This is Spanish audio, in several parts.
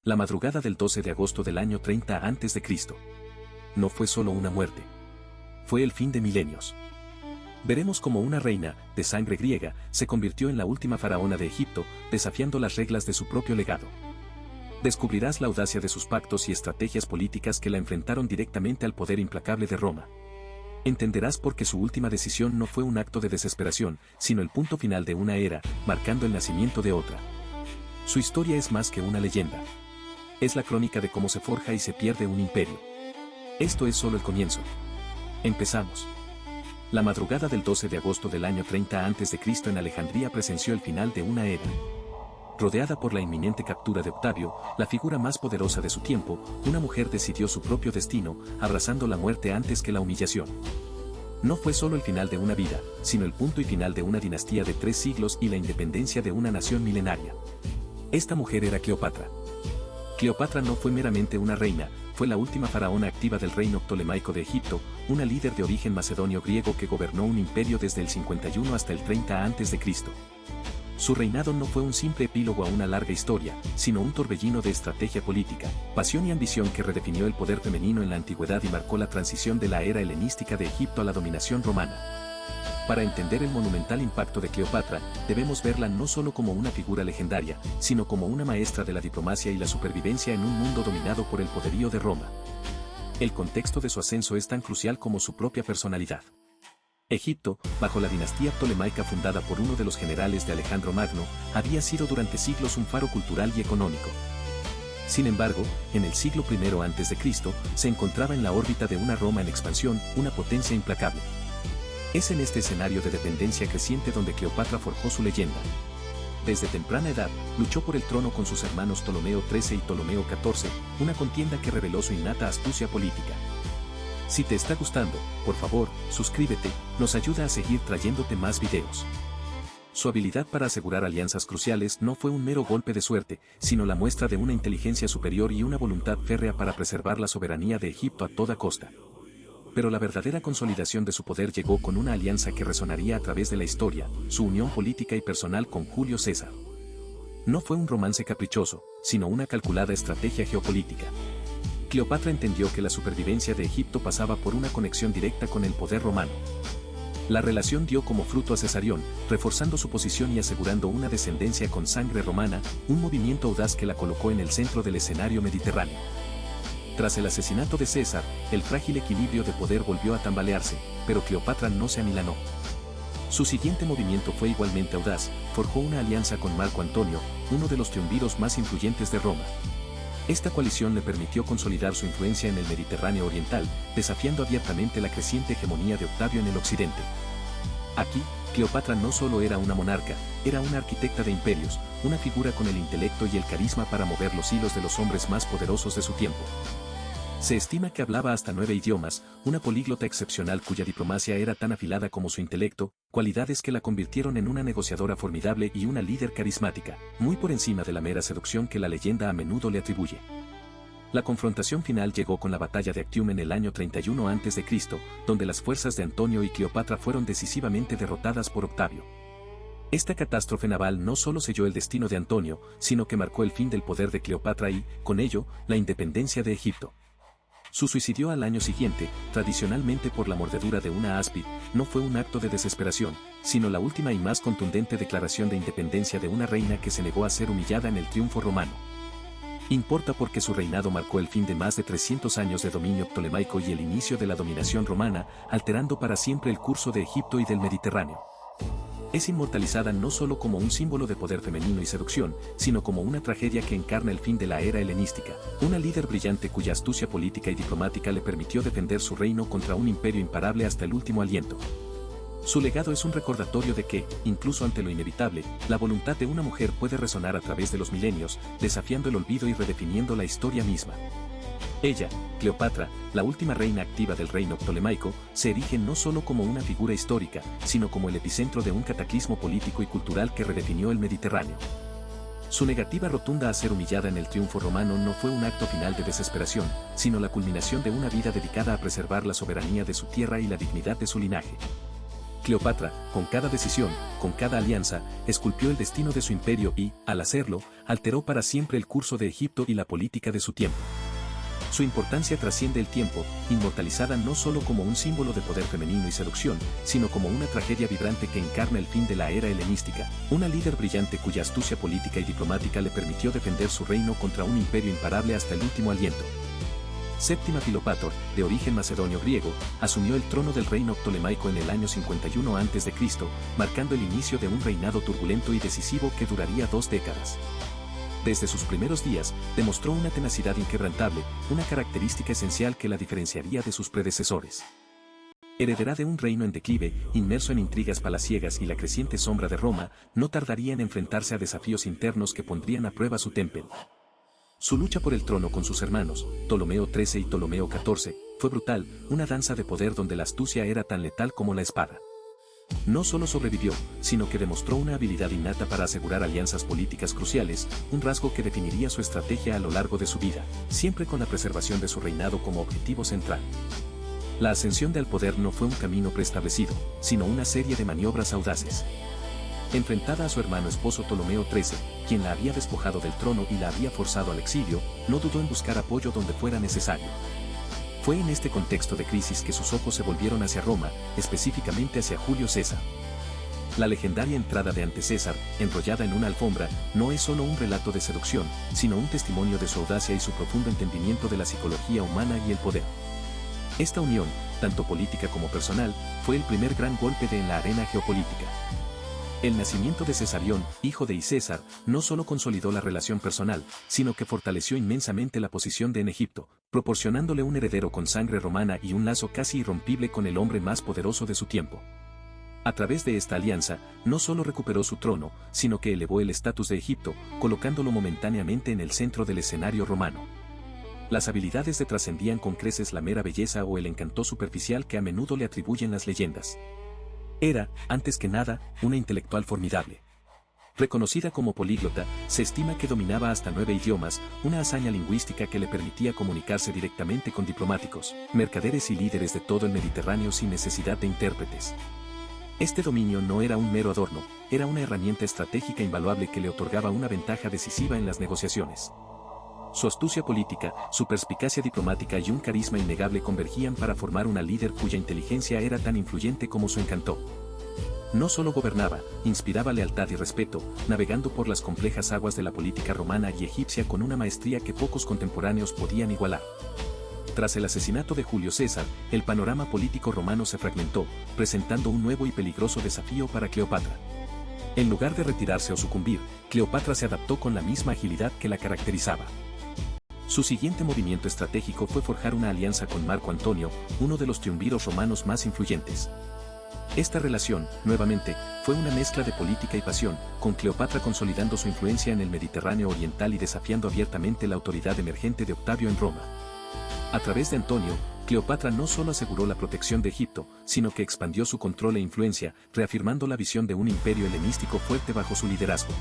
La madrugada del 12 de agosto del año 30 a.C. no fue solo una muerte. Fue el fin de milenios. Veremos cómo una reina, de sangre griega, se convirtió en la última faraona de Egipto, desafiando las reglas de su propio legado. Descubrirás la audacia de sus pactos y estrategias políticas que la enfrentaron directamente al poder implacable de Roma. Entenderás por qué su última decisión no fue un acto de desesperación, sino el punto final de una era, marcando el nacimiento de otra. Su historia es más que una leyenda. Es la crónica de cómo se forja y se pierde un imperio. Esto es solo el comienzo. Empezamos. La madrugada del 12 de agosto del año 30 a.C. en Alejandría presenció el final de una era. Rodeada por la inminente captura de Octavio, la figura más poderosa de su tiempo, una mujer decidió su propio destino, abrazando la muerte antes que la humillación. No fue solo el final de una vida, sino el punto y final de una dinastía de 3 siglos y la independencia de una nación milenaria. Esta mujer era Cleopatra. Cleopatra no fue meramente una reina, fue la última faraona activa del reino ptolemaico de Egipto, una líder de origen macedonio griego que gobernó un imperio desde el 51 hasta el 30 a.C. Su reinado no fue un simple epílogo a una larga historia, sino un torbellino de estrategia política, pasión y ambición que redefinió el poder femenino en la antigüedad y marcó la transición de la era helenística de Egipto a la dominación romana. Para entender el monumental impacto de Cleopatra, debemos verla no solo como una figura legendaria, sino como una maestra de la diplomacia y la supervivencia en un mundo dominado por el poderío de Roma. El contexto de su ascenso es tan crucial como su propia personalidad. Egipto, bajo la dinastía ptolemaica fundada por uno de los generales de Alejandro Magno, había sido durante siglos un faro cultural y económico. Sin embargo, en el siglo I a.C., se encontraba en la órbita de una Roma en expansión, una potencia implacable. Es en este escenario de dependencia creciente donde Cleopatra forjó su leyenda. Desde temprana edad, luchó por el trono con sus hermanos Ptolomeo XIII y Ptolomeo XIV, una contienda que reveló su innata astucia política. Si te está gustando, por favor, suscríbete, nos ayuda a seguir trayéndote más videos. Su habilidad para asegurar alianzas cruciales no fue un mero golpe de suerte, sino la muestra de una inteligencia superior y una voluntad férrea para preservar la soberanía de Egipto a toda costa. Pero la verdadera consolidación de su poder llegó con una alianza que resonaría a través de la historia, su unión política y personal con Julio César. No fue un romance caprichoso, sino una calculada estrategia geopolítica. Cleopatra entendió que la supervivencia de Egipto pasaba por una conexión directa con el poder romano. La relación dio como fruto a Cesarión, reforzando su posición y asegurando una descendencia con sangre romana, un movimiento audaz que la colocó en el centro del escenario mediterráneo. Tras el asesinato de César, el frágil equilibrio de poder volvió a tambalearse, pero Cleopatra no se amilanó. Su siguiente movimiento fue igualmente audaz, forjó una alianza con Marco Antonio, uno de los triunviros más influyentes de Roma. Esta coalición le permitió consolidar su influencia en el Mediterráneo oriental, desafiando abiertamente la creciente hegemonía de Octavio en el occidente. Aquí, Cleopatra no solo era una monarca, era una arquitecta de imperios, una figura con el intelecto y el carisma para mover los hilos de los hombres más poderosos de su tiempo. Se estima que hablaba hasta 9 idiomas, una políglota excepcional cuya diplomacia era tan afilada como su intelecto, cualidades que la convirtieron en una negociadora formidable y una líder carismática, muy por encima de la mera seducción que la leyenda a menudo le atribuye. La confrontación final llegó con la batalla de Actium en el año 31 a.C., donde las fuerzas de Antonio y Cleopatra fueron decisivamente derrotadas por Octavio. Esta catástrofe naval no solo selló el destino de Antonio, sino que marcó el fin del poder de Cleopatra y, con ello, la independencia de Egipto. Su suicidio al año siguiente, tradicionalmente por la mordedura de una áspid, no fue un acto de desesperación, sino la última y más contundente declaración de independencia de una reina que se negó a ser humillada en el triunfo romano. Importa porque su reinado marcó el fin de más de 300 años de dominio ptolemaico y el inicio de la dominación romana, alterando para siempre el curso de Egipto y del Mediterráneo. Es inmortalizada no solo como un símbolo de poder femenino y seducción, sino como una tragedia que encarna el fin de la era helenística, una líder brillante cuya astucia política y diplomática le permitió defender su reino contra un imperio imparable hasta el último aliento. Su legado es un recordatorio de que, incluso ante lo inevitable, la voluntad de una mujer puede resonar a través de los milenios, desafiando el olvido y redefiniendo la historia misma. Ella, Cleopatra, la última reina activa del reino ptolemaico, se erige no solo como una figura histórica, sino como el epicentro de un cataclismo político y cultural que redefinió el Mediterráneo. Su negativa rotunda a ser humillada en el triunfo romano no fue un acto final de desesperación, sino la culminación de una vida dedicada a preservar la soberanía de su tierra y la dignidad de su linaje. Cleopatra, con cada decisión, con cada alianza, esculpió el destino de su imperio y, al hacerlo, alteró para siempre el curso de Egipto y la política de su tiempo. Su importancia trasciende el tiempo, inmortalizada no solo como un símbolo de poder femenino y seducción, sino como una tragedia vibrante que encarna el fin de la era helenística, una líder brillante cuya astucia política y diplomática le permitió defender su reino contra un imperio imparable hasta el último aliento. Séptima Filópator, de origen macedonio-griego, asumió el trono del reino ptolemaico en el año 51 a.C., marcando el inicio de un reinado turbulento y decisivo que duraría 2 décadas. Desde sus primeros días, demostró una tenacidad inquebrantable, una característica esencial que la diferenciaría de sus predecesores. Heredera de un reino en declive, inmerso en intrigas palaciegas y la creciente sombra de Roma, no tardaría en enfrentarse a desafíos internos que pondrían a prueba su temple. Su lucha por el trono con sus hermanos, Ptolomeo XIII y Ptolomeo XIV, fue brutal, una danza de poder donde la astucia era tan letal como la espada. No solo sobrevivió, sino que demostró una habilidad innata para asegurar alianzas políticas cruciales, un rasgo que definiría su estrategia a lo largo de su vida, siempre con la preservación de su reinado como objetivo central. La ascensión al poder no fue un camino preestablecido, sino una serie de maniobras audaces. Enfrentada a su hermano esposo Ptolomeo XIII, quien la había despojado del trono y la había forzado al exilio, no dudó en buscar apoyo donde fuera necesario. Fue en este contexto de crisis que sus ojos se volvieron hacia Roma, específicamente hacia Julio César. La legendaria entrada de ante César, enrollada en una alfombra, no es solo un relato de seducción, sino un testimonio de su audacia y su profundo entendimiento de la psicología humana y el poder. Esta unión, tanto política como personal, fue el primer gran golpe en la arena geopolítica. El nacimiento de Cesarión, hijo de César, no solo consolidó la relación personal, sino que fortaleció inmensamente la posición de en Egipto, proporcionándole un heredero con sangre romana y un lazo casi irrompible con el hombre más poderoso de su tiempo. A través de esta alianza, no solo recuperó su trono, sino que elevó el estatus de Egipto, colocándolo momentáneamente en el centro del escenario romano. Las habilidades de trascendían con creces la mera belleza o el encanto superficial que a menudo le atribuyen las leyendas. Era, antes que nada, una intelectual formidable. Reconocida como políglota, se estima que dominaba hasta 9 idiomas, una hazaña lingüística que le permitía comunicarse directamente con diplomáticos, mercaderes y líderes de todo el Mediterráneo sin necesidad de intérpretes. Este dominio no era un mero adorno, era una herramienta estratégica invaluable que le otorgaba una ventaja decisiva en las negociaciones. Su astucia política, su perspicacia diplomática y un carisma innegable convergían para formar una líder cuya inteligencia era tan influyente como su encanto. No solo gobernaba, inspiraba lealtad y respeto, navegando por las complejas aguas de la política romana y egipcia con una maestría que pocos contemporáneos podían igualar. Tras el asesinato de Julio César, el panorama político romano se fragmentó, presentando un nuevo y peligroso desafío para Cleopatra. En lugar de retirarse o sucumbir, Cleopatra se adaptó con la misma agilidad que la caracterizaba. Su siguiente movimiento estratégico fue forjar una alianza con Marco Antonio, uno de los triunviros romanos más influyentes. Esta relación, nuevamente, fue una mezcla de política y pasión, con Cleopatra consolidando su influencia en el Mediterráneo oriental y desafiando abiertamente la autoridad emergente de Octavio en Roma. A través de Antonio, Cleopatra no solo aseguró la protección de Egipto, sino que expandió su control e influencia, reafirmando la visión de un imperio helenístico fuerte bajo su liderazgo.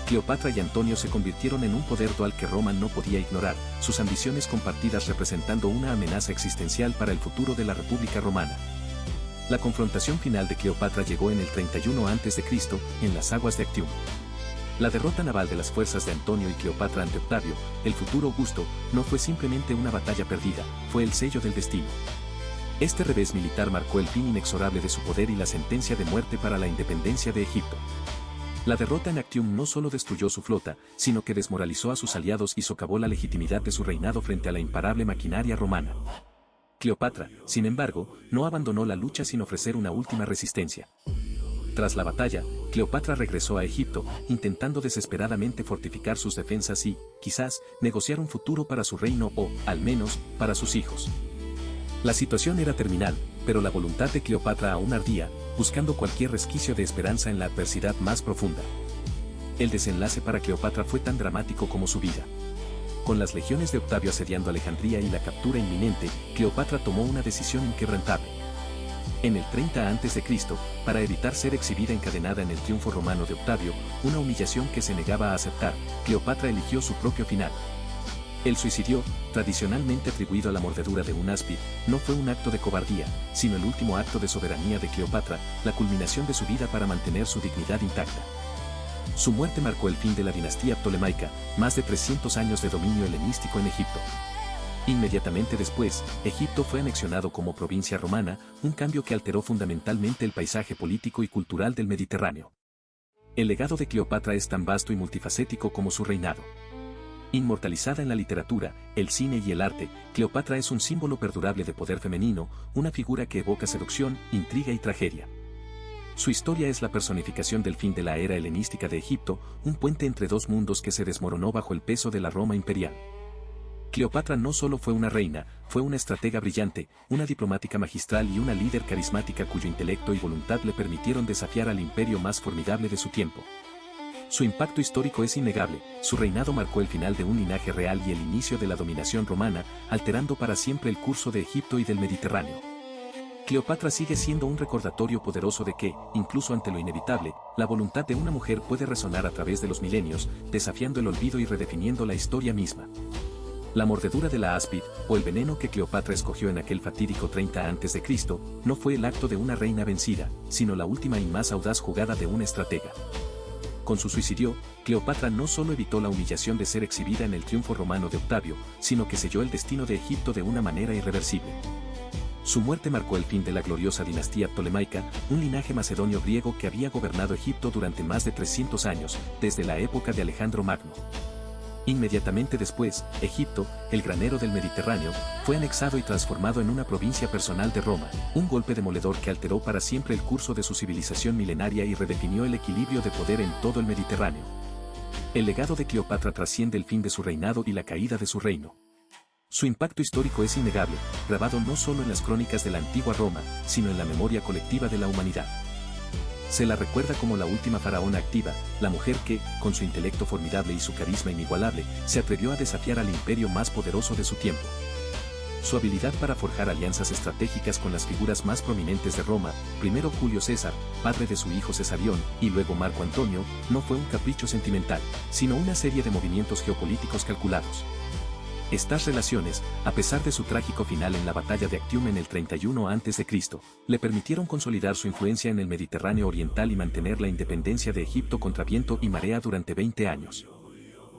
Cleopatra y Antonio se convirtieron en un poder dual que Roma no podía ignorar, sus ambiciones compartidas representando una amenaza existencial para el futuro de la República Romana. La confrontación final de Cleopatra llegó en el 31 a.C., en las aguas de Actium. La derrota naval de las fuerzas de Antonio y Cleopatra ante Octavio, el futuro Augusto, no fue simplemente una batalla perdida, fue el sello del destino. Este revés militar marcó el fin inexorable de su poder y la sentencia de muerte para la independencia de Egipto. La derrota en Actium no solo destruyó su flota, sino que desmoralizó a sus aliados y socavó la legitimidad de su reinado frente a la imparable maquinaria romana. Cleopatra, sin embargo, no abandonó la lucha sin ofrecer una última resistencia. Tras la batalla, Cleopatra regresó a Egipto, intentando desesperadamente fortificar sus defensas y, quizás, negociar un futuro para su reino o, al menos, para sus hijos. La situación era terminal, pero la voluntad de Cleopatra aún ardía, buscando cualquier resquicio de esperanza en la adversidad más profunda. El desenlace para Cleopatra fue tan dramático como su vida. Con las legiones de Octavio asediando Alejandría y la captura inminente, Cleopatra tomó una decisión inquebrantable. En el 30 a.C., para evitar ser exhibida encadenada en el triunfo romano de Octavio, una humillación que se negaba a aceptar, Cleopatra eligió su propio final. El suicidio, tradicionalmente atribuido a la mordedura de un áspid, no fue un acto de cobardía, sino el último acto de soberanía de Cleopatra, la culminación de su vida para mantener su dignidad intacta. Su muerte marcó el fin de la dinastía ptolemaica, más de 300 años de dominio helenístico en Egipto. Inmediatamente después, Egipto fue anexionado como provincia romana, un cambio que alteró fundamentalmente el paisaje político y cultural del Mediterráneo. El legado de Cleopatra es tan vasto y multifacético como su reinado. Inmortalizada en la literatura, el cine y el arte, Cleopatra es un símbolo perdurable de poder femenino, una figura que evoca seducción, intriga y tragedia. Su historia es la personificación del fin de la era helenística de Egipto, un puente entre dos mundos que se desmoronó bajo el peso de la Roma imperial. Cleopatra no solo fue una reina, fue una estratega brillante, una diplomática magistral y una líder carismática cuyo intelecto y voluntad le permitieron desafiar al imperio más formidable de su tiempo. Su impacto histórico es innegable, su reinado marcó el final de un linaje real y el inicio de la dominación romana, alterando para siempre el curso de Egipto y del Mediterráneo. Cleopatra sigue siendo un recordatorio poderoso de que, incluso ante lo inevitable, la voluntad de una mujer puede resonar a través de los milenios, desafiando el olvido y redefiniendo la historia misma. La mordedura de la áspid, o el veneno que Cleopatra escogió en aquel fatídico 30 a.C., no fue el acto de una reina vencida, sino la última y más audaz jugada de una estratega. Con su suicidio, Cleopatra no solo evitó la humillación de ser exhibida en el triunfo romano de Octavio, sino que selló el destino de Egipto de una manera irreversible. Su muerte marcó el fin de la gloriosa dinastía ptolemaica, un linaje macedonio griego que había gobernado Egipto durante más de 300 años, desde la época de Alejandro Magno. Inmediatamente después, Egipto, el granero del Mediterráneo, fue anexado y transformado en una provincia personal de Roma, un golpe demoledor que alteró para siempre el curso de su civilización milenaria y redefinió el equilibrio de poder en todo el Mediterráneo. El legado de Cleopatra trasciende el fin de su reinado y la caída de su reino. Su impacto histórico es innegable, grabado no solo en las crónicas de la antigua Roma, sino en la memoria colectiva de la humanidad. Se la recuerda como la última faraona activa, la mujer que, con su intelecto formidable y su carisma inigualable, se atrevió a desafiar al imperio más poderoso de su tiempo. Su habilidad para forjar alianzas estratégicas con las figuras más prominentes de Roma, primero Julio César, padre de su hijo Cesarión, y luego Marco Antonio, no fue un capricho sentimental, sino una serie de movimientos geopolíticos calculados. Estas relaciones, a pesar de su trágico final en la batalla de Actium en el 31 a.C., le permitieron consolidar su influencia en el Mediterráneo oriental y mantener la independencia de Egipto contra viento y marea durante 20 años.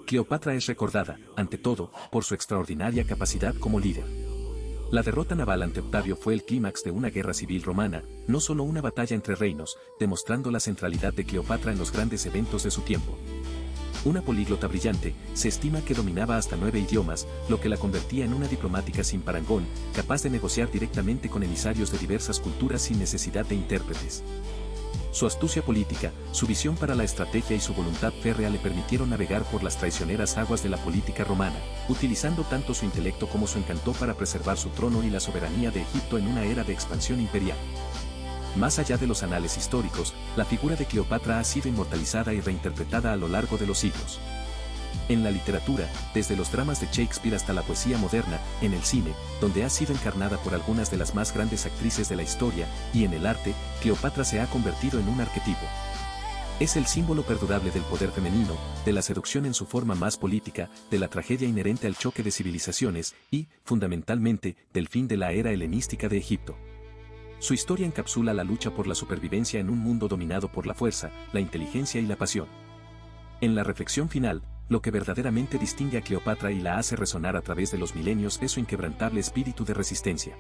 Cleopatra es recordada, ante todo, por su extraordinaria capacidad como líder. La derrota naval ante Octavio fue el clímax de una guerra civil romana, no solo una batalla entre reinos, demostrando la centralidad de Cleopatra en los grandes eventos de su tiempo. Una políglota brillante, se estima que dominaba hasta 9 idiomas, lo que la convertía en una diplomática sin parangón, capaz de negociar directamente con emisarios de diversas culturas sin necesidad de intérpretes. Su astucia política, su visión para la estrategia y su voluntad férrea le permitieron navegar por las traicioneras aguas de la política romana, utilizando tanto su intelecto como su encanto para preservar su trono y la soberanía de Egipto en una era de expansión imperial. Más allá de los anales históricos, la figura de Cleopatra ha sido inmortalizada y reinterpretada a lo largo de los siglos. En la literatura, desde los dramas de Shakespeare hasta la poesía moderna, en el cine, donde ha sido encarnada por algunas de las más grandes actrices de la historia, y en el arte, Cleopatra se ha convertido en un arquetipo. Es el símbolo perdurable del poder femenino, de la seducción en su forma más política, de la tragedia inherente al choque de civilizaciones y, fundamentalmente, del fin de la era helenística de Egipto. Su historia encapsula la lucha por la supervivencia en un mundo dominado por la fuerza, la inteligencia y la pasión. En la reflexión final, lo que verdaderamente distingue a Cleopatra y la hace resonar a través de los milenios es su inquebrantable espíritu de resistencia.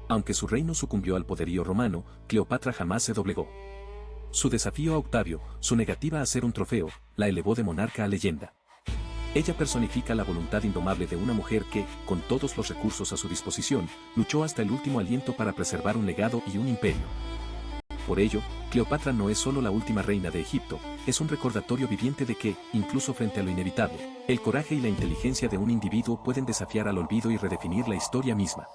Aunque su reino sucumbió al poderío romano, Cleopatra jamás se doblegó. Su desafío a Octavio, su negativa a ser un trofeo, la elevó de monarca a leyenda. Ella personifica la voluntad indomable de una mujer que, con todos los recursos a su disposición, luchó hasta el último aliento para preservar un legado y un imperio. Por ello, Cleopatra no es solo la última reina de Egipto, es un recordatorio viviente de que, incluso frente a lo inevitable, el coraje y la inteligencia de un individuo pueden desafiar al olvido y redefinir la historia misma.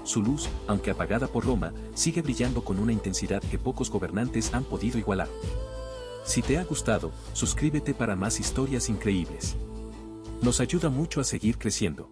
Su luz, aunque apagada por Roma, sigue brillando con una intensidad que pocos gobernantes han podido igualar. Si te ha gustado, suscríbete para más historias increíbles. Nos ayuda mucho a seguir creciendo.